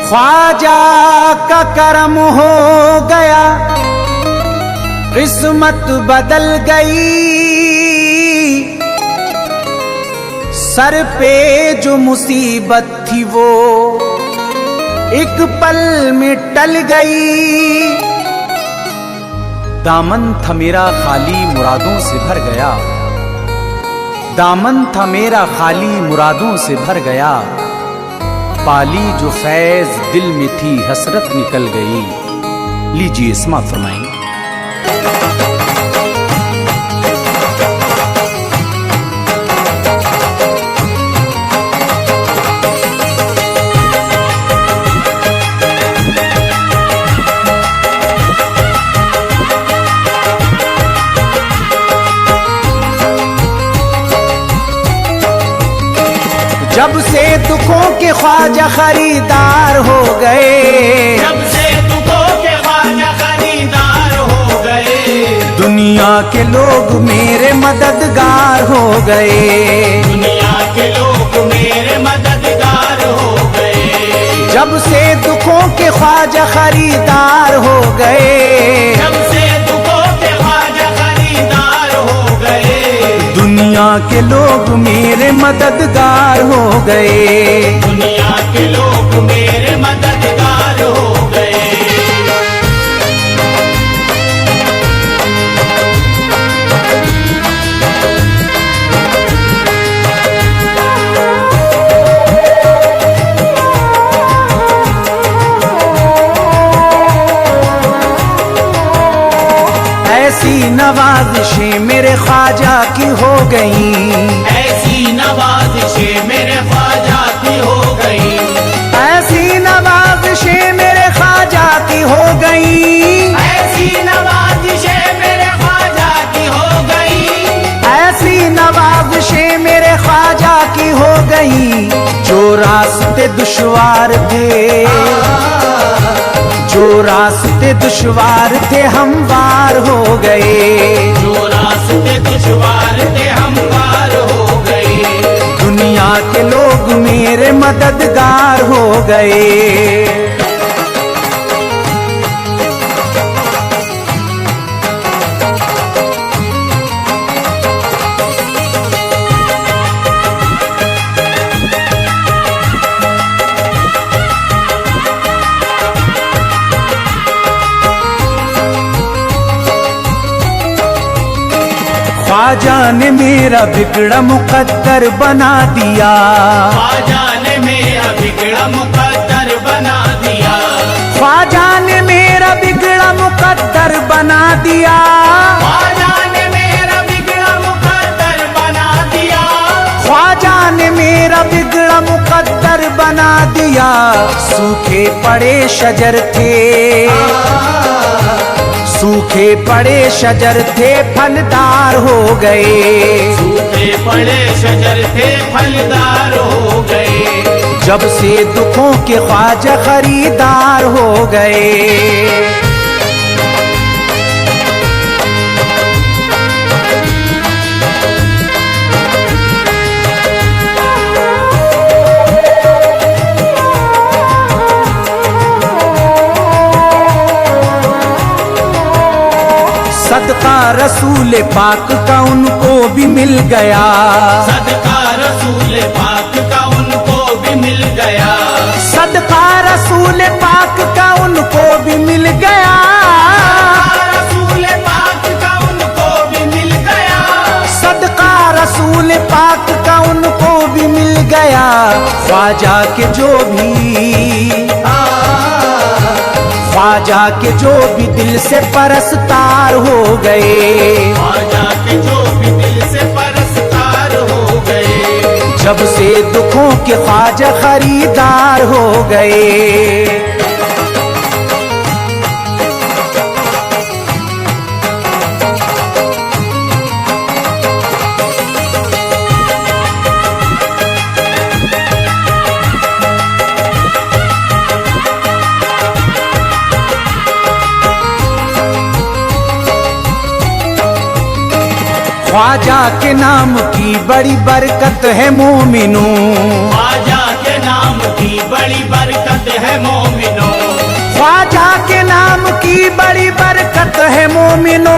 ख्वाजा का करम हो गया, किस्मत बदल गई। सर पे जो मुसीबत थी वो एक पल में टल गई। दामन था मेरा खाली मुरादों से भर गया, दामन था मेरा खाली मुरादों से भर गया। पाली जो फैज दिल में थी हसरत निकल गई। लीजिए इस्मा फरमाएं। जब से दुखों के ख्वाजा खरीदार हो गए, जब से दुखों के ख्वाजा खरीदार हो गए। दुनिया के लोग मेरे मददगार हो गए, दुनिया के लोग मेरे मददगार हो गए। जब से दुखों के ख्वाजा खरीदार हो गए, जब से दुखों के ख्वाजा खरीदार हो गए। दुनिया के लोग मेरे मददगार हो गए, दुनिया के लोग मेरे मददगार हो गए। ऐसी नवाज़िशें मेरे ख्वाजा की हो गई, ऐसी नवाज़िशें मेरे ख्वाजा की हो गई। ऐसी नवाज़िशें मेरे ख्वाजा की हो गई, ऐसी नवाज़िशें मेरे ख्वाजा की हो गई। ऐसी नवाज़िशें मेरे ख्वाजा की हो गई। जो रास्ते दुश्वार थे, जो रास्ते दुश्वार थे हमवार हो गए, जो रास्ते दुश्वार थे हमवार हो गए। दुनिया के लोग मेरे मददगार हो गए। ख्वाजा ने मेरा बिगड़ा मुकद्दर बना दिया, ख्वाजा ने मेरा बिगड़ा मुकद्दर बना दिया। ख्वाजा ने मेरा बिगड़ा मुकद्दर बना दिया, ख्वाजा ने मेरा बिगड़ा मुकद्दर बना दिया। ख्वाजा ने मेरा बिगड़ा मुकद्दर बना दिया। सूखे पड़े शजर थे, सूखे पड़े शजर थे फलदार हो गए, सूखे पड़े शजर थे फलदार हो गए। जब से दुखों के ख्वाजा खरीदार हो गए। सदका रसूल पाक का उनको भी मिल गया, सदका रसूल पाक का उनको भी मिल गया। सदका रसूल पाक का उनको भी मिल गया, रसूल पाक का उनको भी मिल गया। सदका रसूल पाक का उनको भी मिल गया। ख्वाजा के जो भी, ख्वाजा के जो भी दिल से परस्तार हो गए, ख्वाजा के जो भी दिल से परस्तार हो गए। जब से दुखों के ख्वाजा खरीदार हो गए। ख्वाजा के नाम की बड़ी बरकत है मोमिनों, ख्वाजा के नाम की बड़ी बरकत है मोमिनों। मोमिनो,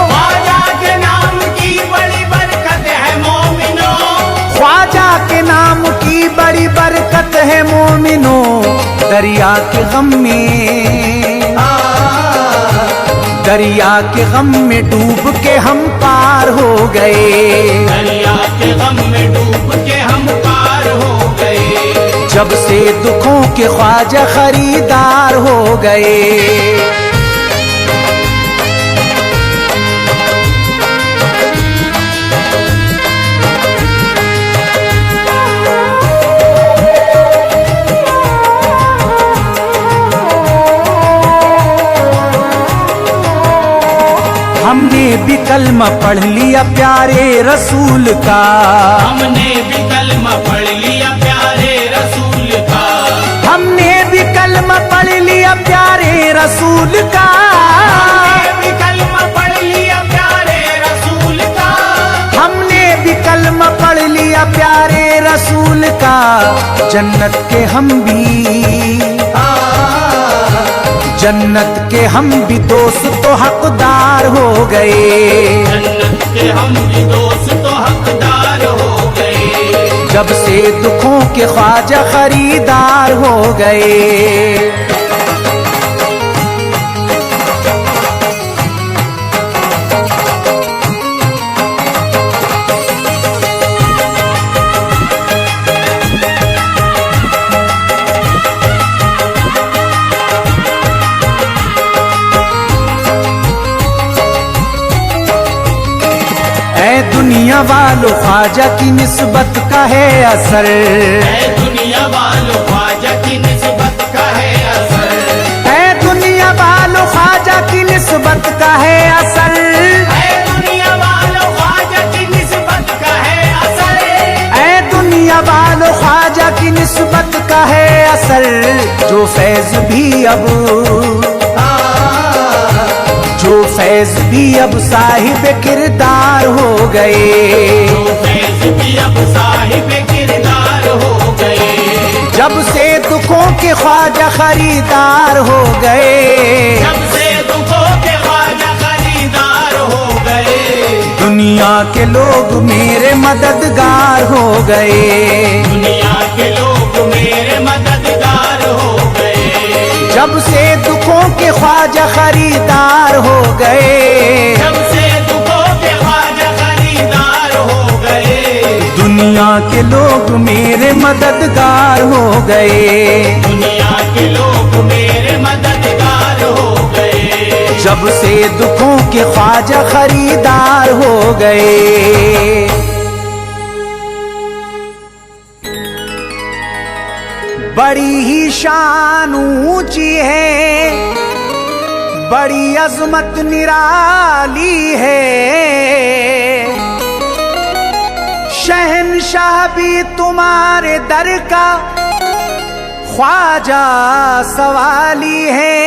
ख्वाजा के नाम की बड़ी बरकत है मोमिनो, ख्वाजा के नाम की बड़ी बरकत है मोमिनो। दरिया के गम में, दरिया के गम में डूब के हम पार हो गए, दरिया के गम में डूब के हम पार हो गए। जब से दुखों के ख्वाजा खरीदार हो गए। हमने भी कलमा पढ़ लिया प्यारे रसूल का, हमने भी कलमा पढ़ लिया प्यारे रसूल का, हमने भी कलमा पढ़ लिया प्यारे रसूल का, हमने भी कलमा पढ़ लिया प्यारे रसूल का, हमने भी कलमा पढ़ लिया प्यारे रसूल का। जन्नत के हम भी, जन्नत के हम भी दोस्त तो हकदार हो गए, जन्नत के हम भी दोस्त तो हकदार हो गए। जब से दुखों के ख्वाजा खरीदार हो गए। दुनिया वालों ख्वाजा की निस्बत का है असर, ऐ दुनिया वालों ख्वाजा की निस्बत का है असर, ऐ दुनिया वालों ख्वाजा की निस्बत का है असर, ऐ दुनिया वालों ख्वाजा की निस्बत का है असर, ऐ दुनिया वालों ख्वाजा की निस्बत का है असर। जो फैज भी अब, जो फैज भी अब साहिब किरदार हो गए, जो फैज भी अब साहिब किरदार हो गए। जब से दुखों के ख्वाजा खरीदार हो गए, जब से दुखों के ख्वाजा खरीदार हो गए। दुनिया के लोग मेरे मददगार हो गए, दुनिया के लोग मेरे मददगार हो गए। जब से दुखों के ख्वाजा खरीदार हो गए, जब से दुखों के ख्वाजा खरीदार हो गए। दुनिया के लोग मेरे मददगार हो गए, दुनिया के लोग मेरे मददगार हो गए। जब से दुखों के ख्वाजा खरीदार हो गए। बड़ी ही शान ऊंची है, बड़ी अजमत निराली है, शहंशाह भी तुम्हारे दर का ख्वाजा सवाली है।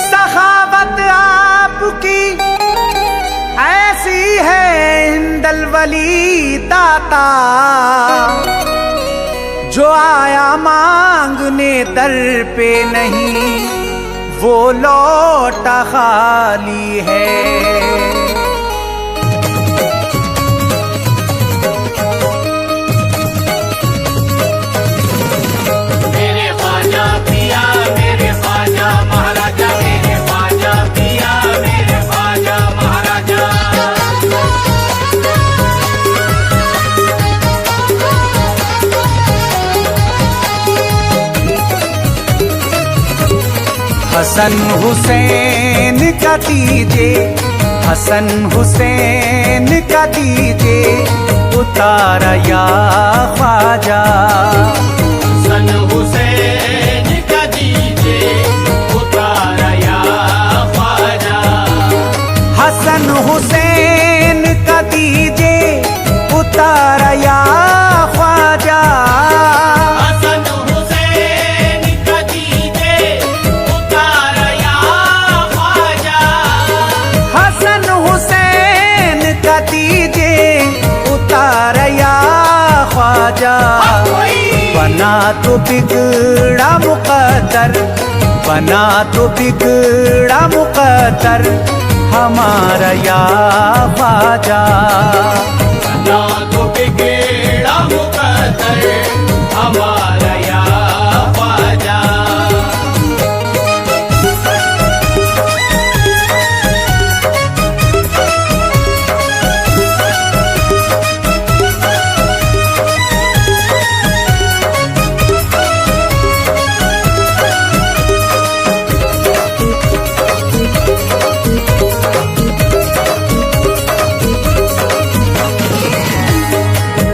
सखावत आपकी ऐसी है हिंदल वली दाता, जो आया मांगने दर पे नहीं वो लौटा खाली है। मेरे ख्वाजा पिया, मेरे ख्वाजा महाराजा, मेरे ख्वाजा पिया, मेरे ख्वाजा महाराजा। हसन हुसैन का दीजिए, हसन हुसैन का दीजिए उतारा या ख्वाजा, हसन हुसैन का दीजिए उतारा या ख्वाजा, हसन हुसैन का दीजिए उतारा या ख्वाजा, हसन हुसैन का दीजिए उतारा या ख्वाजा, हसन हुसैन का दीजिए उतारा या ख्वाजा। बना तो बिगड़ा मुकद्दर, बना तो बिगड़ा मुकद्दर, हमारा या ख्वाजा। ना तो बिगड़ा मुकद्दर हमारा या ख्वाजा।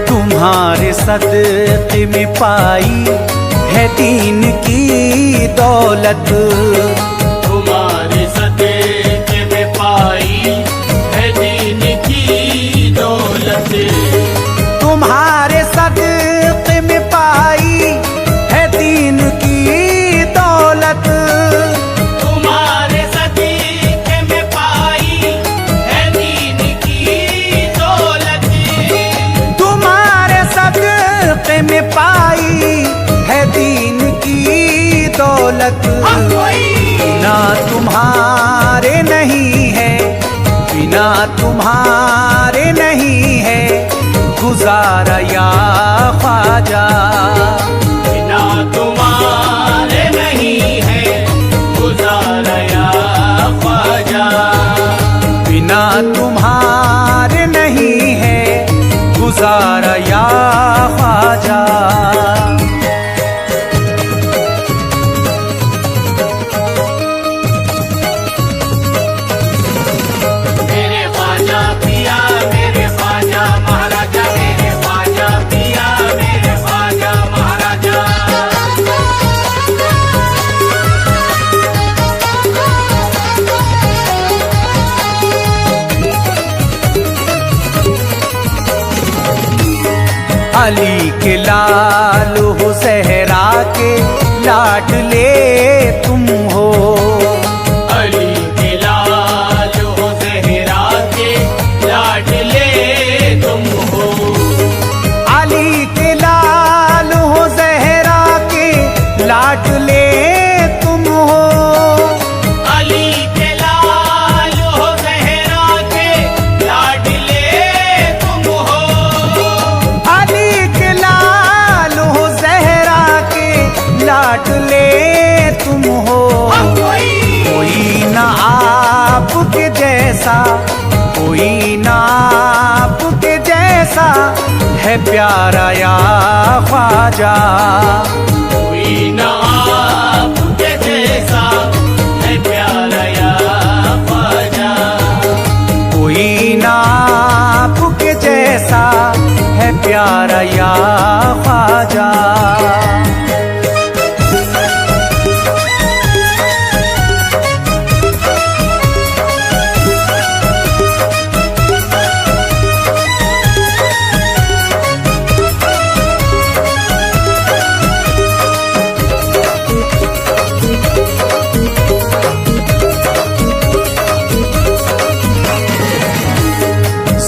तुम्हारे सदक़े में पाई है दीन की दौलत। तुम्हारे सदक़े में पाई है दीन की दौलत। तुम्हारे सदक़े में पाई है दीन की दौलत। तुम्हारे सदक़े में पाई है दीन की दौलत। तुम्हारे सदक़े में पाई है दीन की दौलत। बिना तुम्हारे नहीं है, बिना तुम्हारे नहीं है गुजारा या ख्वाजा। बिना तुम्हारे नहीं है गुजारा या ख्वाजा। बिना तुम्हारे नहीं है गुजारा या ख्वाजा। मेरे ख्वाजा पिया मेरे ख्वाजा महाराजा। मेरे ख्वाजा पिया मेरे ख्वाजा महाराजा। अली के लाल हो सहरा के लाडले तुम हो। अली के लाल हो ज़हरा के लाडले तुम हो। अली के लाल हो सहरा के लाडले तुम हो। अली के लाल हो ज़हरा के लाडले तुम हो। अली के लाल हो सहरा के लाडले तुम हो। कोई ना आपके जैसा, कोई ना आपके जैसा है प्यारा या ख्वाजा। कोई ना आपके जैसा है प्यारा या ख्वाजा। कोई ना आपके जैसा है प्यारा या ख्वाजा।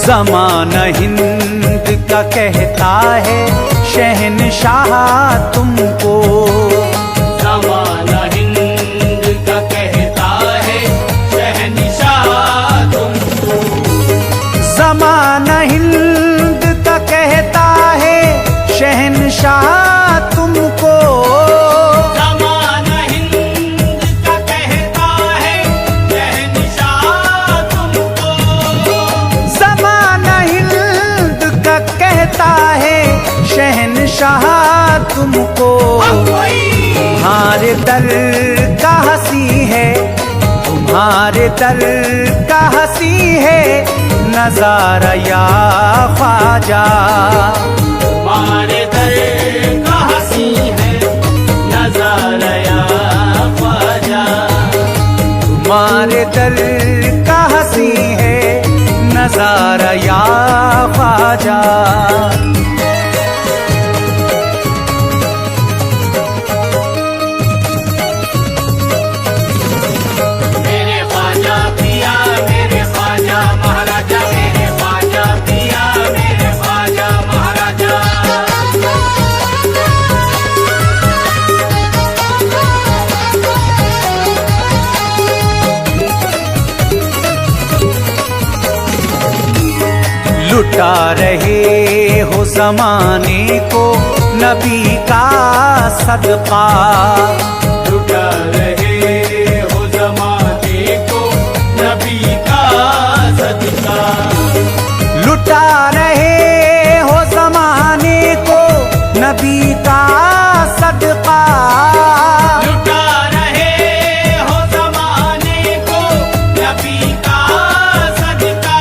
ज़माना हिंद का कहता है शहनशाह तुमको। ज़माना हिंद का कहता है शहंशाह तुमको। ज़माना हिंद का कहता है शहनशाह तुमको। ज़माना हिंद का कहता है शहंशाह तुमको। ज़माना हिंद का कहता है शहनशाह तुमको। तुम्हारे दर का हंसी है, तुम्हारे दर का हंसी है नजारा या ख्वाजा। तुम्हारे दर का हंसी है नजारा या ख्वाजा। तुम्हारे दर का हंसी है नजारा या ख्वाजा। मेरे ख्वाजा पिया मेरे ख्वाजा महाराजा। मेरे ख्वाजा पिया मेरे ख्वाजा महाराजा। लुटा रहे हो जमाने को नबी का सदका, लुटा रहे हो जमाने को नबी का सदका, लुटा रहे हो जमाने को नबी का सदका, लुटा रहे हो जमाने को नबी का सदका,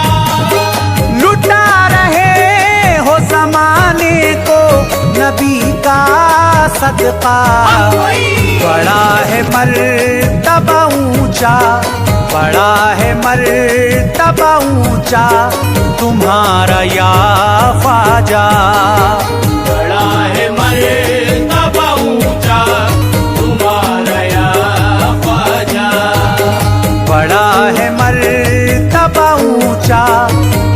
लुटा रहे हो जमाने को नबी का सदका। बड़ा है मर्तबा ऊंचा, बड़ा है मर्तबा ऊंचा तुम्हारा या ख्वाजा, बड़ा है मर्तबा ऊंचा तुम्हारा या ख्वाजा, बड़ा है मर्तबा ऊंचा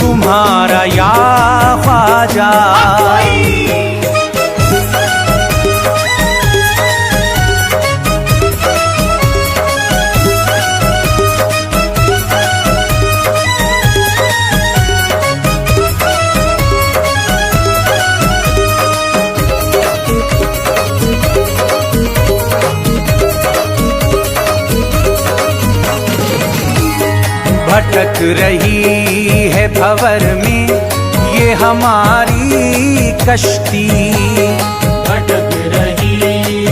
तुम्हारा या ख्वाजा। भटक रही है भंवर में ये हमारी कश्ती, भटक रही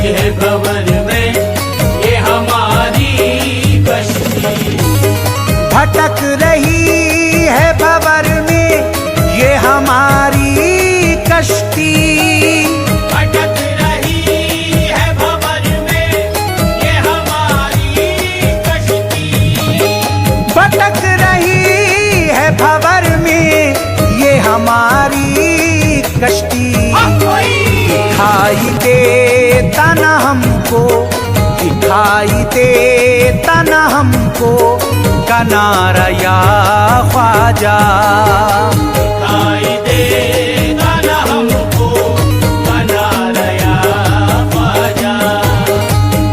है भंवर में ये हमारी कश्ती, भटक रही है भंवर में ये हमारी कश्ती, भटक रही है भंवर में ये हमारी कश्ती, भटक रही है भंवर में ये हमारी कश्ती। दिखाई देता न हमको, दिखाई देता न हमको किनारा या ख्वाजा, दिखाई देता न हमको किनारा या ख्वाजा,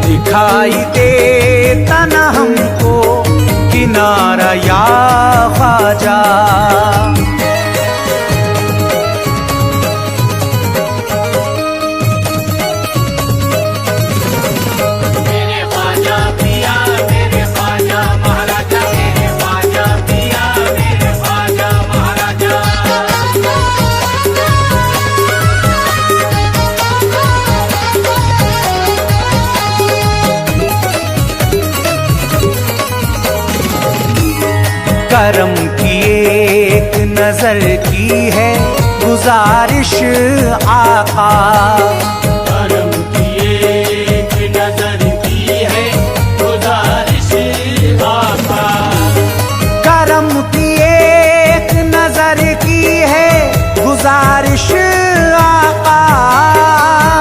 दिखाई देता न हमको किनारा या ख्वाजा। मेरे ख्वाजा पिया मेरे ख्वाजा महाराजा, मेरे ख्वाजा पिया मेरे ख्वाजा महाराजा, करम की एक नजर की है गुजारिश आका, करम की एक नजर की है गुजारिश आका, करम की एक नजर की है गुजारिश आका,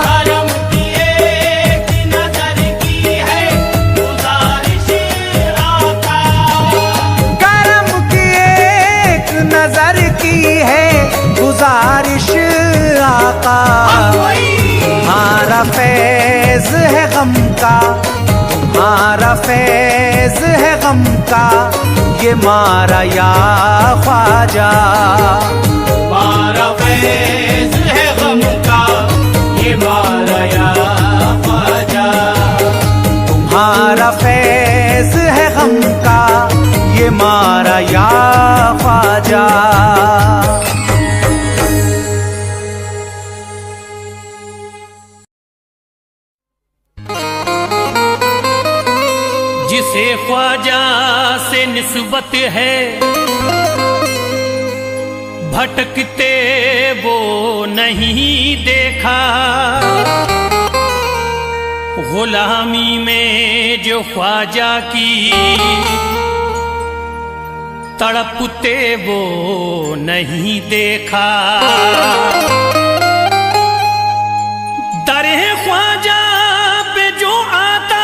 करम की एक नजर की है गुजारिश आका, करम की एक नजर की है गुजारिश आका। तुम्हारा फैज है गम का, तुम्हारा फैज है गम का ये मारा या ख्वाजा, मारा फैज है गम का ये मारा या ख्वाजा, तुम्हारा फैज है गम का ये मारा या ख्वाजा। जिसे ख्वाजा से निस्बत है भटकते वो नहीं देखा, गुलामी में जो ख्वाजा की तड़पते वो नहीं देखा, दरे ख्वाजा पे जो आता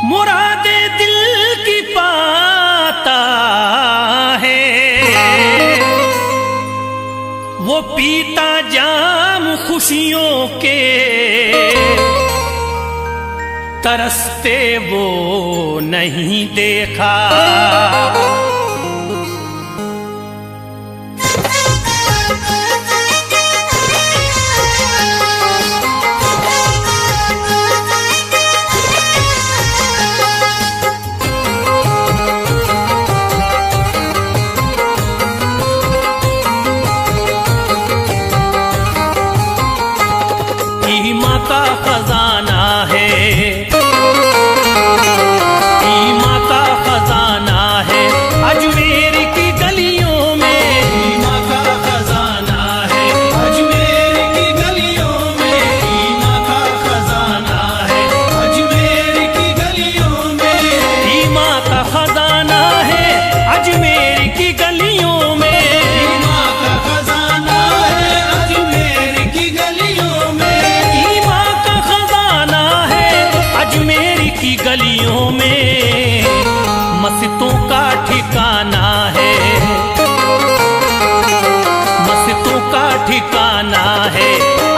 मुरादे दिल की पाता है, वो पीता जाम खुशियों के तरसते वो नहीं देखा, ईमा का खजाना है, ईमा का खजाना है अजमेर की गलियों में, ईमा का खजाना है अजमेर की गलियों में, ईमा का खजाना है अजमेर की गलियों में, ईमा का खजाना है अजमेर की गलियों में, ईमा का खजाना है अजमेर की गलियों में, ईमा का खजाना है अजमेर की गलियों में, मस्जिदों का ठिकाना है, मस्जिदों का ठिकाना है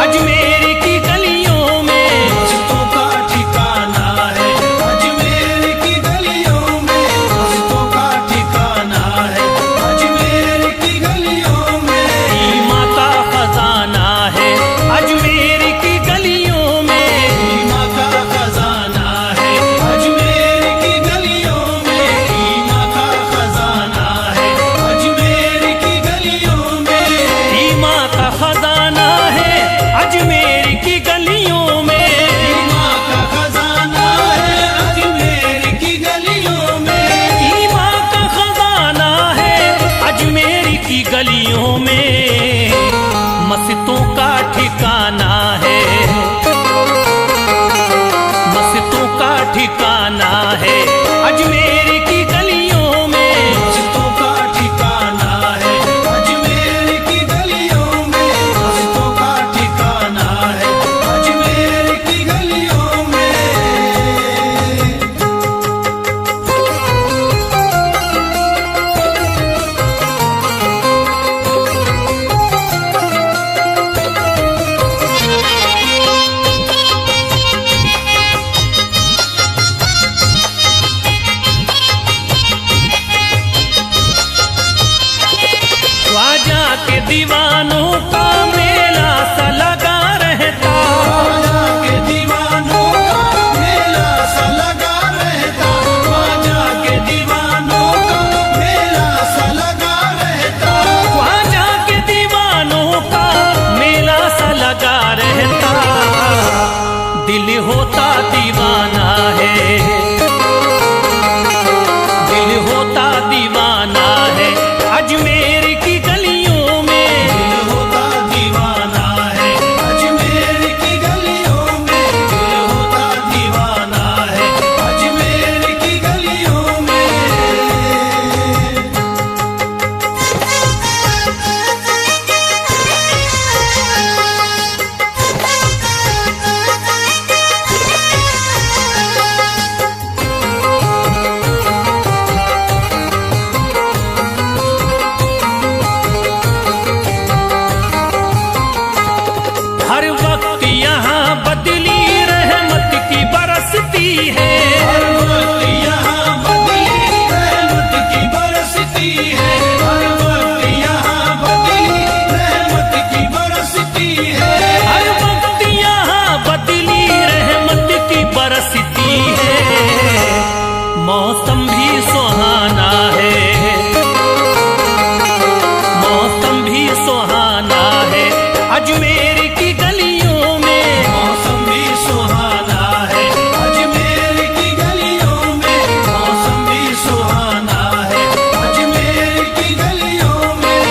अजमेर की गलियों में, मस्जिदों का ठिकाना है अजमेर की गलियों में, मस्जिदों का ठिकाना है अजमेर की गलियों में, ईमा का खजाना है अजमेर की गलियों में, ईमा का खजाना है अजमेर की गलियों में, ईमा का खजाना है अजमेर की गलियों में, ईमा का खजाना है अजमेर की गलियों में, ईमा का खजाना है अजमेर की गलियों में, ईमा का खजाना है अजमेर की गलियों में, मस्जिदों का ठिकाना है, मस्जिदों का ठिकाना है अजमेर की गलियों में, मस्जिदों का ठिकाना है अजमेर की गलियों में, मस्जिदों का ठिकाना है अजमेर की गलियों में। ख्वाजा के दीवानों का मेला सा लगा रहता, ख्वाजा के दीवानों का मेला सा लगा रहता, ख्वाजा के दीवानों का मेला सा लगा रहता, ख्वाजा के दीवानों का मेला सा लगा रहता, दिल होता दीवाना है, दिल होता दीवाना है अजमेर की गलियों में, दिल होता दीवाना है अजमेर की गलियों में, दिल होता दीवाना है अजमेर की गलियों में। हर वक्त यहाँ बदली रहमत की बरसती है, हर वक्त यहाँ बदली रहमत की बरसती है, हर वक्त यहाँ बदली रहमत की बरसती है, हर वक्त यहाँ बदली रहमत की बरसती है, मौसम भी सुहाना है, मौसम भी सुहाना है अजमेर की गलियों में, मौसम भी सुहाना है अजमेर की गलियों में, मौसम भी सुहाना है अजमेर की गलियों में।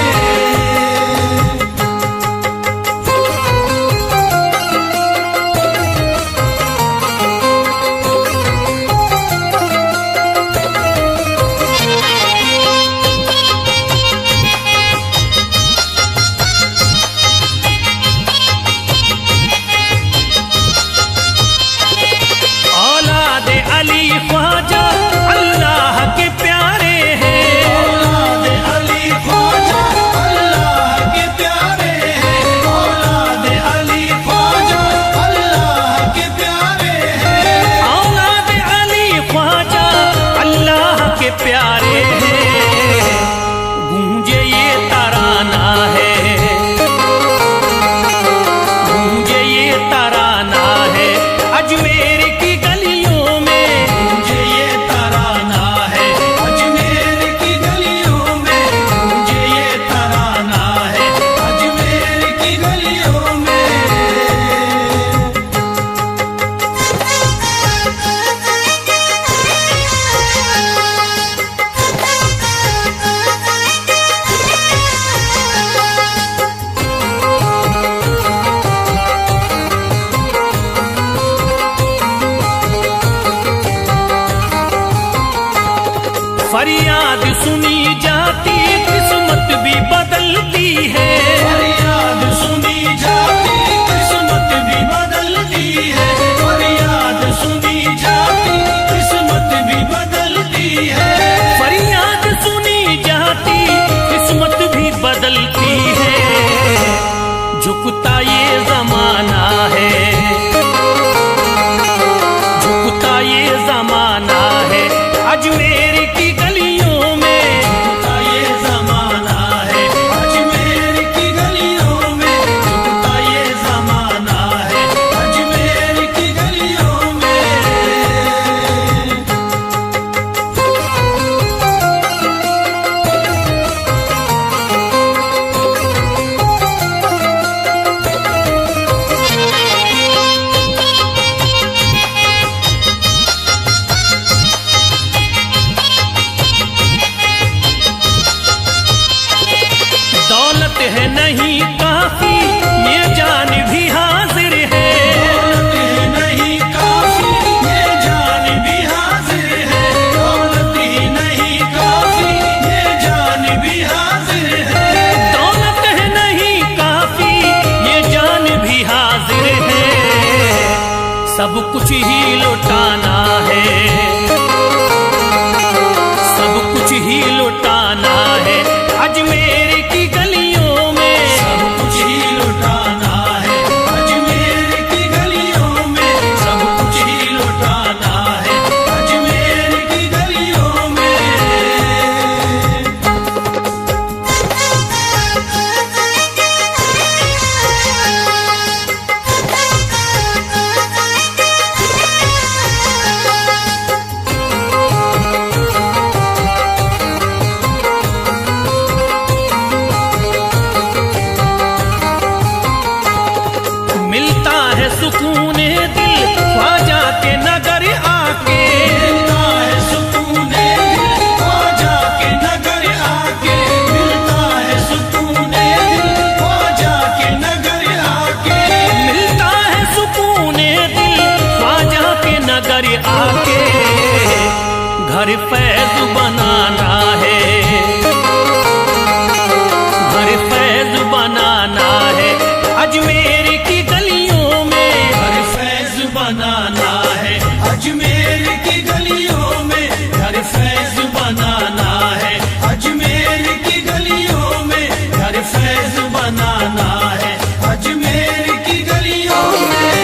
औलाद अली ख्वाजा अल्लाह के प्यारे हैं, औलाद अली ख्वाजा अल्लाह के प्यारे हैं, औलाद अली ख्वाजा अल्लाह के प्यारे हैं, औलाद अली ख्वाजा अल्लाह के प्यारे हैं, गूंजे ये तराना है, गूंजे ये तराना है अजमेर की गलियों में, मुझे ये तराना है अजमेर की गलियों में, मुझे ये तराना है अजमेर की गलियों में। फरियाद सुनी जाती किस्मत भी बदलती है। फरियाद सुनी जाती किस्मत भी बदलती है। फरियाद सुनी जाती किस्मत भी बदलती है। फरियाद सुनी जाती किस्मत भी बदलती है। झुकता ये जमाना है, झुकता ये जमाना है अजमेर की गलियों में। झुकता ये जमाना है अजमेर की गलियों में। झुकता ये जमाना है अजमेर की गलियों में। दौलत है नहीं काफी ये जान भी हाजिर है। दौलत ही नहीं काफी ये जान भी हाजिर है। दौलत ही नहीं काफी ये जान भी हाजिर है। दौलत है नहीं काफी ये जान भी हाजिर है। सब कुछ ही लुटाना है, सब कुछ ही लुटाना है अजमेर की गलियों में। सब कुछ ही लुटाना है अजमेर की गलियों में। सब कुछ ही लुटाना है अजमेर की गलियों में। मिलता है सुकून दिल ख्वाजा के नगर आके। मिलता है सुकून दिल ख्वाजा के नगर आके। मिलता है सुकून दिल ख्वाजा के नगर आके। मिलता है सुकून दिल ख्वाजा के नगर आके। घर फैज बनाना है, घर फैज बनाना है अजमेर की गलियों में। घर फैज बनाना है अजमेर की गलियों में। घर फैज बनाना है अजमेर की गलियों में। घर फैज बनाना है अजमेर की गलियों में।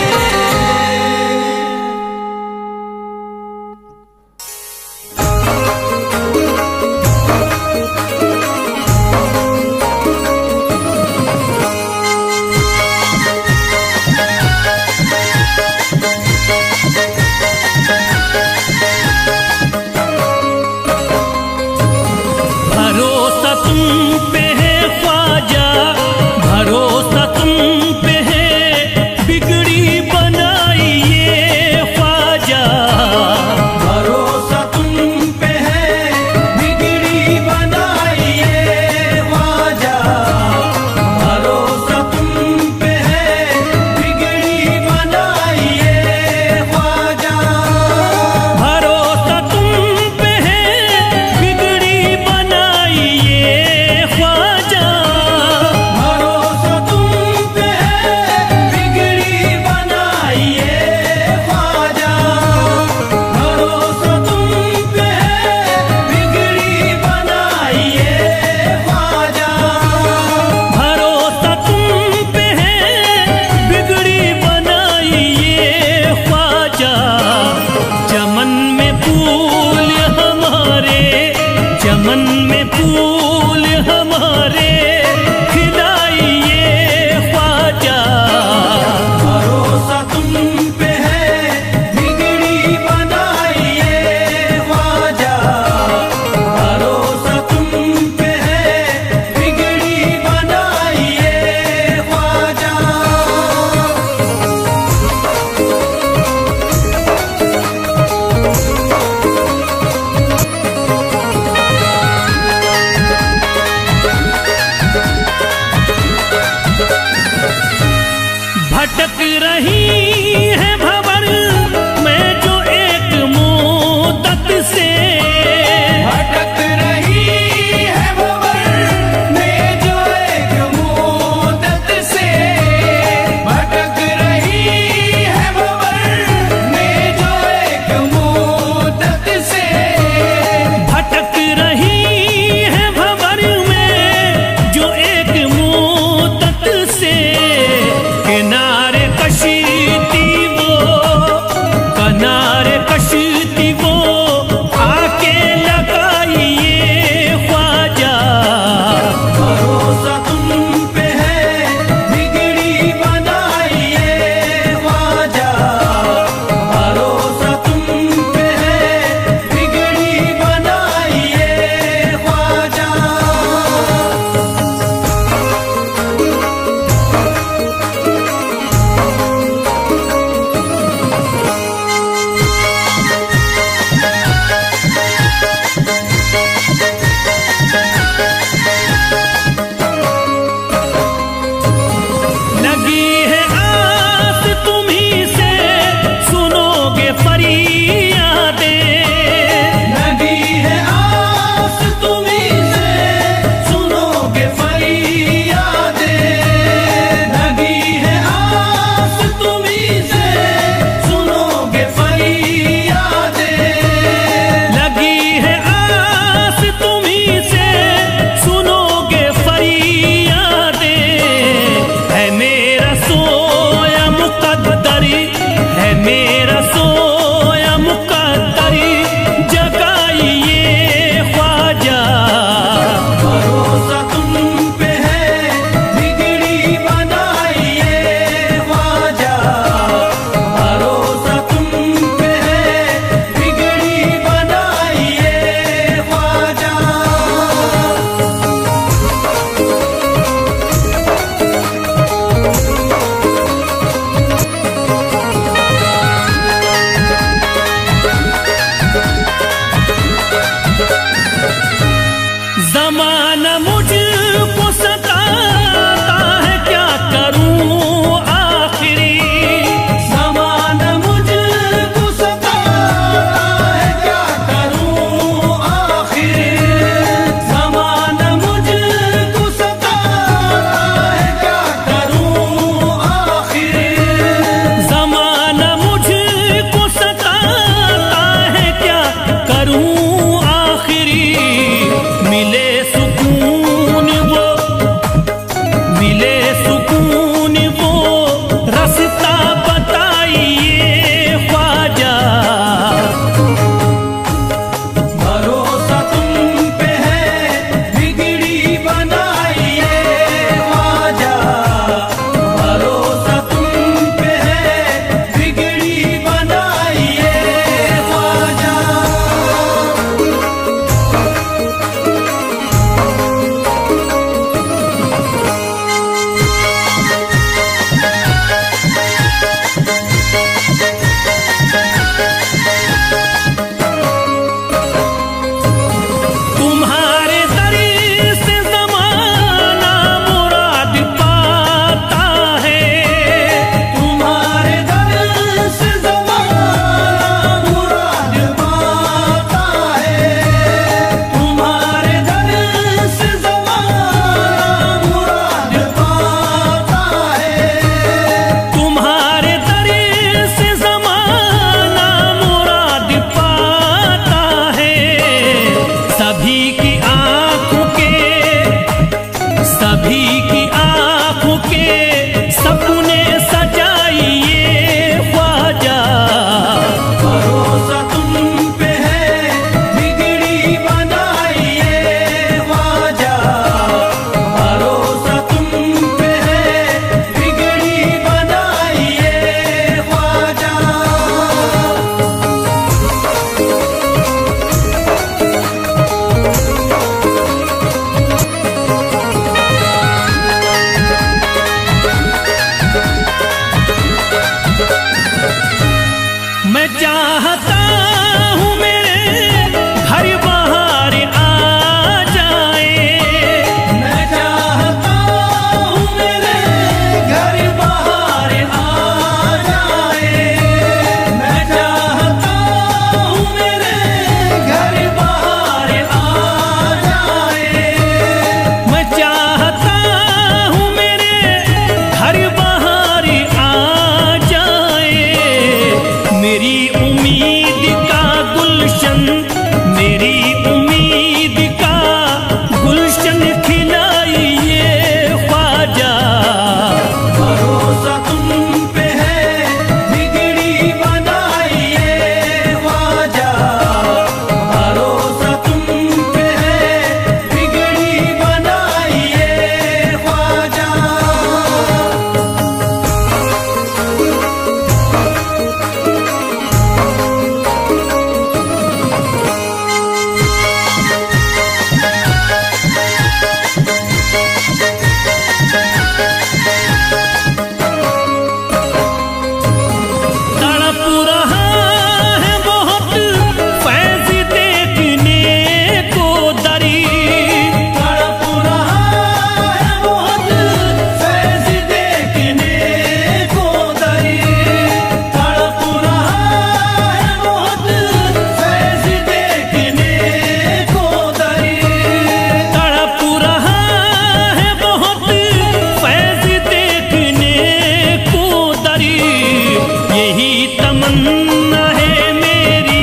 तमन्ना है मेरी,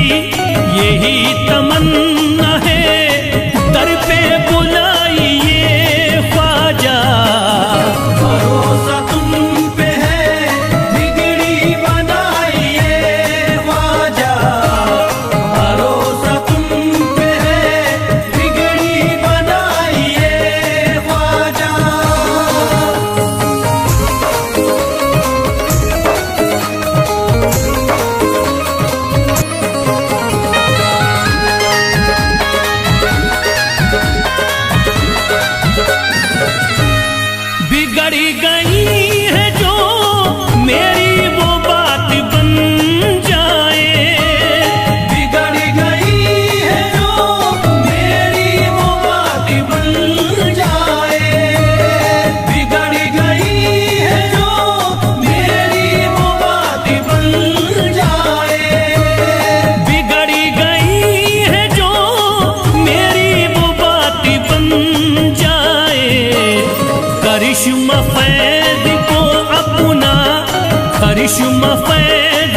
यही तमन्ना है, दर पे बुलाइए ख्वाजा। भरोसा तुम पे है, बिगड़ी बनाइए ख्वाजा। भरोसा तुम पे है, बिगड़ी बनाइए ख्वाजा। बिगड़ी गई है जो मेरी वो बात बन जाए, बिगड़ गई है जो मेरी वो बात बन जाए। बिगड़ गई है जो मेरी वो बात बन जाए। बिगड़ी गई है जो मेरी वो बात बन जाए। करिश्मा फैज़ को अपना, करिश्मा फैज़